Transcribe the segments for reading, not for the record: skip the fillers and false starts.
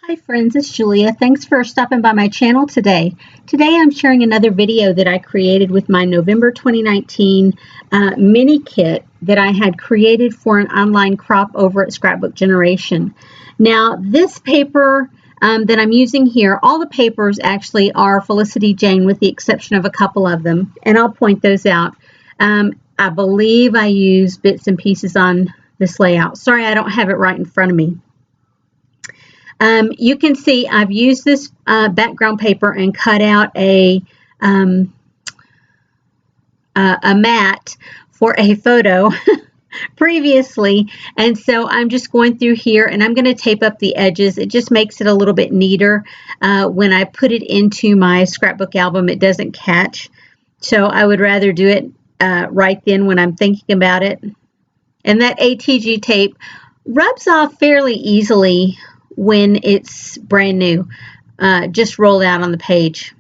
Hi friends, it's Julia. Thanks for stopping by my channel today. Today I'm sharing another video that I created with my November 2019 mini kit that I had created for an online crop over at Scrapbook Generation. Now this paper that I'm using here, all the papers actually are Felicity Jane with the exception of a couple of them, and I'll point those out. I believe I use bits and pieces on this layout. Sorry, I don't have it right in front of me. You can see I've used this background paper and cut out a mat for a photo previously, and so I'm just going through here and I'm going to tape up the edges. It just makes it a little bit neater. When I put it into my scrapbook album, it doesn't catch, so I would rather do it right then when I'm thinking about it. And that ATG tape rubs off fairly easily when it's brand new, just rolled out on the page.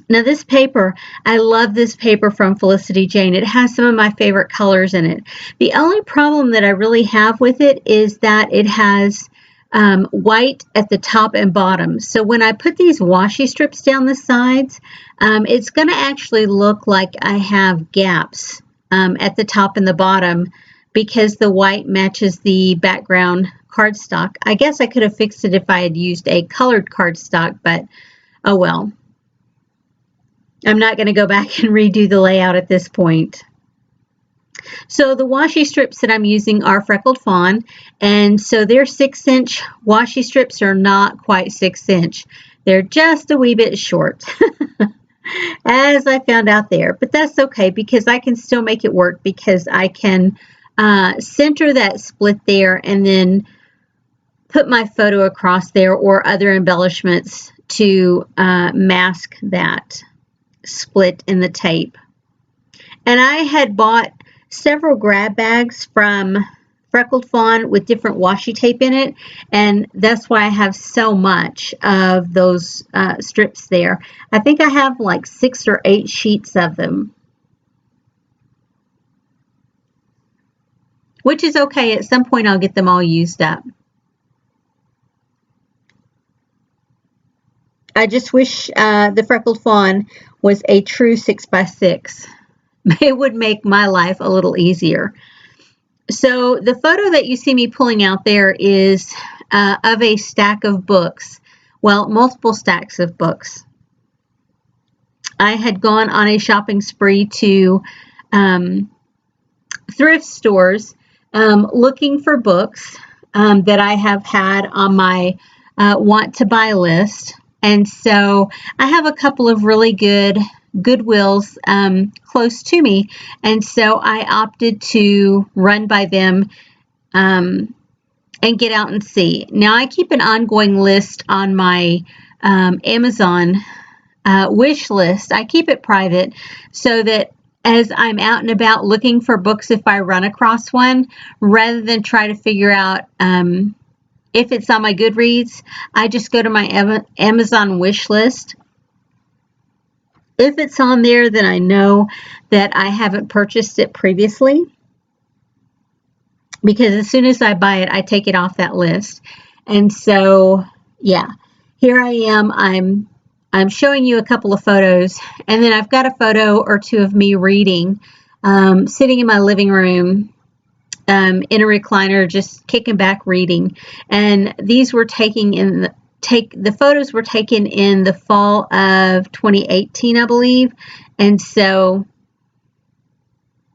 Now this paper, I love this paper from Felicity Jane. It has some of my favorite colors in it. The only problem that I really have with it is that it has white at the top and bottom. So when I put these washi strips down the sides, it's going to actually look like I have gaps at the top and the bottom because the white matches the background cardstock. I guess I could have fixed it if I had used a colored cardstock, but oh well. I'm not going to go back and redo the layout at this point. So the washi strips that I'm using are Freckled Fawn, and so they're 6-inch washi strips are not quite 6-inch. They're just a wee bit short, as I found out there, but that's okay because I can still make it work because I can center that split there and then put my photo across there or other embellishments to mask that split in the tape. And I had bought several grab bags from Freckled Fawn with different washi tape in it, and that's why I have so much of those strips there. I think I have like 6 or 8 sheets of them, which is okay. At some point I'll get them all used up. I just wish the Freckled Fawn was a true 6x6. It would make my life a little easier. So the photo that you see me pulling out there is of a stack of books. Well, multiple stacks of books. I had gone on a shopping spree to thrift stores looking for books that I have had on my want to buy list. And so I have a couple of really good Goodwills close to me, and so I opted to run by them and get out and see. Now I keep an ongoing list on my Amazon wish list. I keep it private so that as I'm out and about looking for books, if I run across one, rather than try to figure out if it's on my Goodreads, I just go to my Amazon wish list. If it's on there, then I know that I haven't purchased it previously, because as soon as I buy it, I take it off that list. And so, yeah, here I am. I'm showing you a couple of photos, and then I've got a photo or two of me reading, sitting in my living room, in a recliner, just kicking back reading. And these were the photos were taken in the fall of 2018, I believe. And so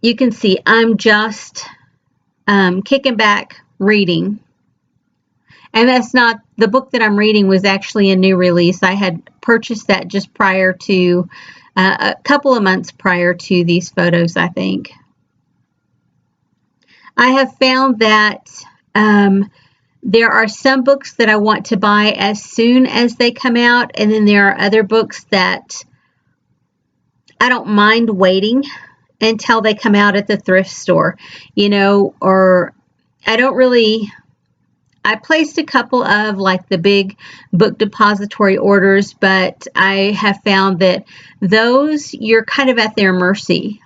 you can see I'm just kicking back reading. And that's not, the book that I'm reading was actually a new release. I had purchased that just prior to, a couple of months prior to these photos, I think. I have found that there are some books that I want to buy as soon as they come out, and then there are other books that I don't mind waiting until they come out at the thrift store, you know, or I don't really, I placed a couple of like the big book depository orders, but I have found that those you're kind of at their mercy.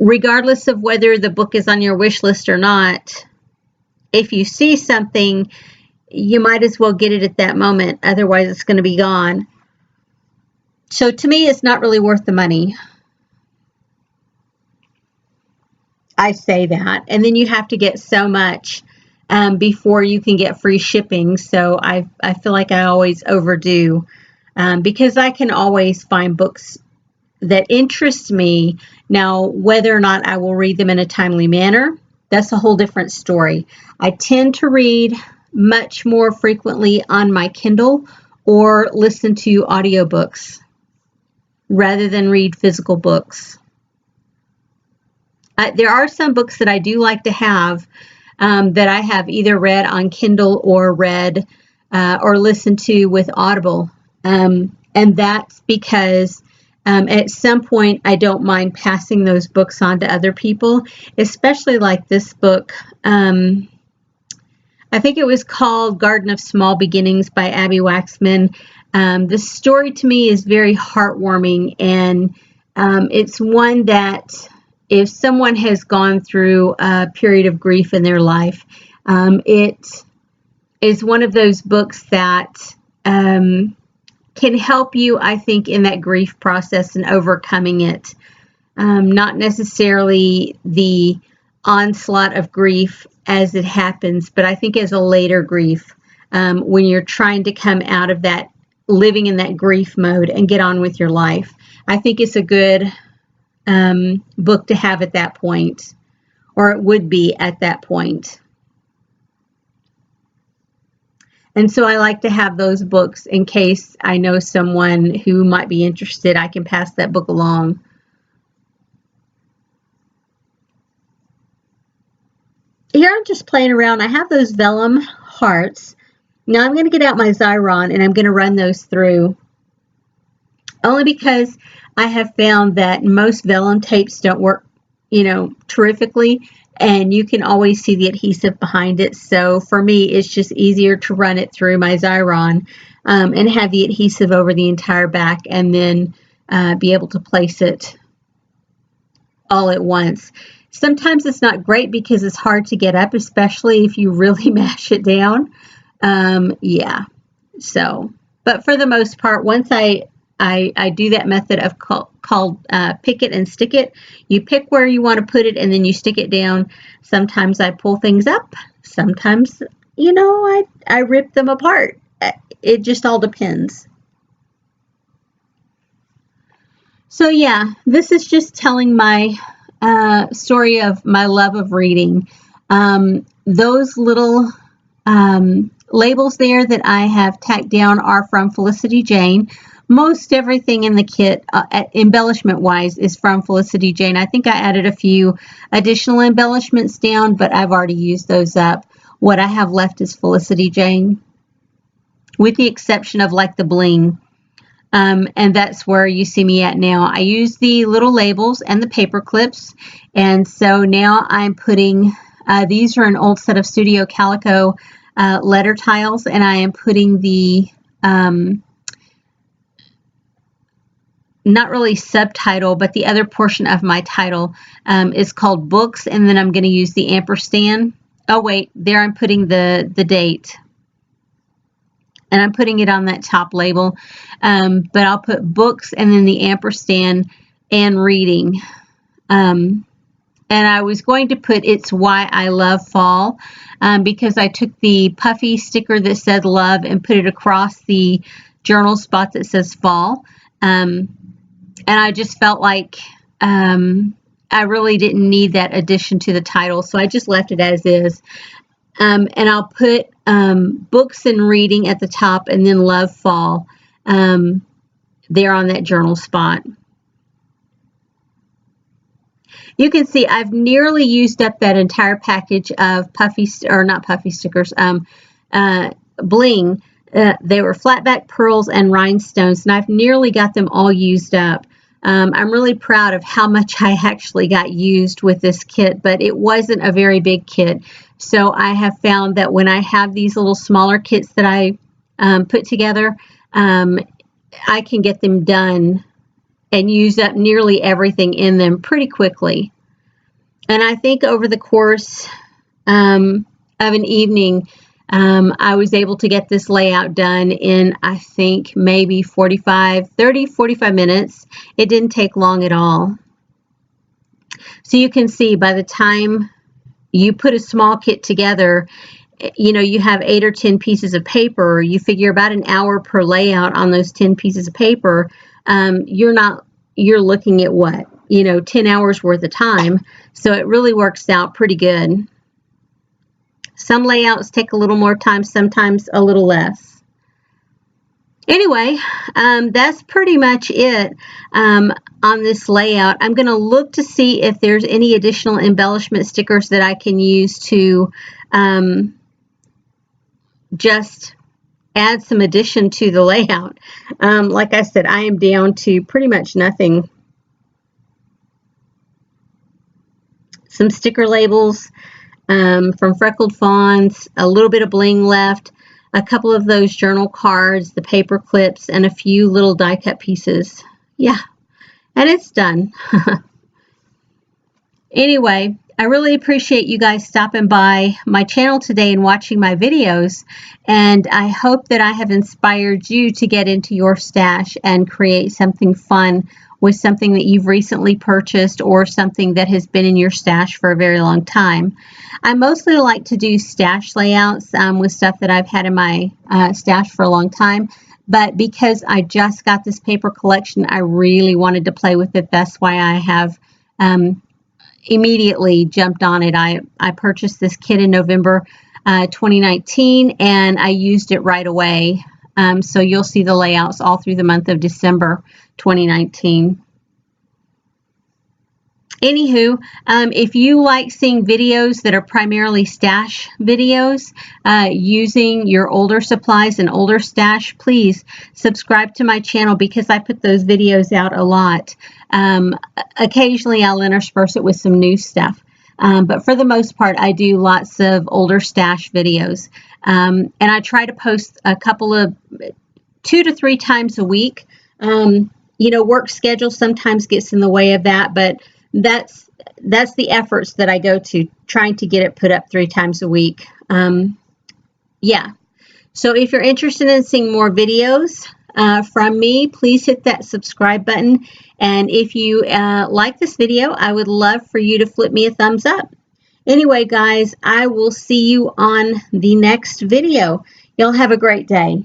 Regardless of whether the book is on your wish list or not, if you see something you might as well get it at that moment. Otherwise, it's going to be gone. So to me, it's not really worth the money. I say that. And then you have to get so much before you can get free shipping. So I feel like I always overdo because I can always find books that interest me. Now, whether or not I will read them in a timely manner, that's a whole different story. I tend to read much more frequently on my Kindle or listen to audiobooks rather than read physical books. There are some books that I do like to have that I have either read on Kindle or read or listened to with Audible. And that's because at some point I don't mind passing those books on to other people, especially like this book. I think it was called Garden of Small Beginnings by Abby Waxman. The story to me is very heartwarming, and it's one that if someone has gone through a period of grief in their life, it is one of those books that can help you, I think, in that grief process and overcoming it. Not necessarily the onslaught of grief as it happens, but I think as a later grief, when you're trying to come out of that, living in that grief mode and get on with your life. I think it's a good book to have at that point, or it would be at that point. And so I like to have those books in case I know someone who might be interested. I can pass that book along. Here I'm just playing around. I have those vellum hearts. Now I'm going to get out my Xyron and I'm going to run those through. Only because I have found that most vellum tapes don't work, terrifically. And you can always see the adhesive behind it. So for me, it's just easier to run it through my Xyron and have the adhesive over the entire back and then be able to place it all at once. Sometimes it's not great because it's hard to get up, especially if you really mash it down. Yeah. So, but for the most part, once I do that method of called pick it and stick it. You pick where you want to put it and then you stick it down. Sometimes I pull things up. Sometimes, I rip them apart. It just all depends. So yeah, this is just telling my story of my love of reading. Those little labels there that I have tacked down are from Felicity Jane. Most everything in the kit, embellishment-wise, is from Felicity Jane. I think I added a few additional embellishments down, but I've already used those up. What I have left is Felicity Jane, with the exception of like the bling. And that's where you see me at now. I use the little labels and the paper clips. And so now I'm putting, these are an old set of Studio Calico letter tiles, and I am putting the, not really subtitle, but the other portion of my title is called Books, and then I'm going to use the ampersand. Oh wait, there I'm putting the date, and I'm putting it on that top label, but I'll put Books and then the ampersand and reading. And I was going to put It's Why I Love Fall because I took the puffy sticker that said love and put it across the journal spot that says fall. And I just felt like I really didn't need that addition to the title, so I just left it as is. And I'll put Books and Reading at the top and then Love Fall there on that journal spot. You can see I've nearly used up that entire package of bling. They were flatback pearls and rhinestones, and I've nearly got them all used up. I'm really proud of how much I actually got used with this kit, but it wasn't a very big kit. So I have found that when I have these little smaller kits that I put together, I can get them done and use up nearly everything in them pretty quickly. And I think over the course of an evening, I was able to get this layout done in, I think, maybe 45 minutes. It didn't take long at all. So you can see by the time you put a small kit together, you know, you have 8 or 10 pieces of paper, you figure about an hour per layout on those 10 pieces of paper. You're looking at what, you know, 10 hours worth of time. So it really works out pretty good. Some layouts take a little more time, sometimes a little less. Anyway, that's pretty much it on this layout. I'm going to look to see if there's any additional embellishment stickers that I can use to just add some addition to the layout. Like I said, I am down to pretty much nothing. Some sticker labels from Freckled Fawns, a little bit of bling left, a couple of those journal cards, the paper clips, and a few little die cut pieces. Yeah, and it's done. Anyway, I really appreciate you guys stopping by my channel today and watching my videos, and I hope that I have inspired you to get into your stash and create something fun with something that you've recently purchased or something that has been in your stash for a very long time. I mostly like to do stash layouts with stuff that I've had in my stash for a long time, but because I just got this paper collection, I really wanted to play with it. That's why I have immediately jumped on it. I purchased this kit in November 2019, and I used it right away. So you'll see the layouts all through the month of December 2019. Anywho, if you like seeing videos that are primarily stash videos using your older supplies and older stash, please subscribe to my channel because I put those videos out a lot. Occasionally I'll intersperse it with some new stuff. But for the most part, I do lots of older stash videos. And I try to post a couple of 2 to 3 times a week. You know, work schedule sometimes gets in the way of that, but that's the efforts that I go to, trying to get it put up 3 times a week. Yeah. So if you're interested in seeing more videos from me, please hit that subscribe button. And if you like this video, I would love for you to flip me a thumbs up. Anyway, guys, I will see you on the next video. Y'all have a great day.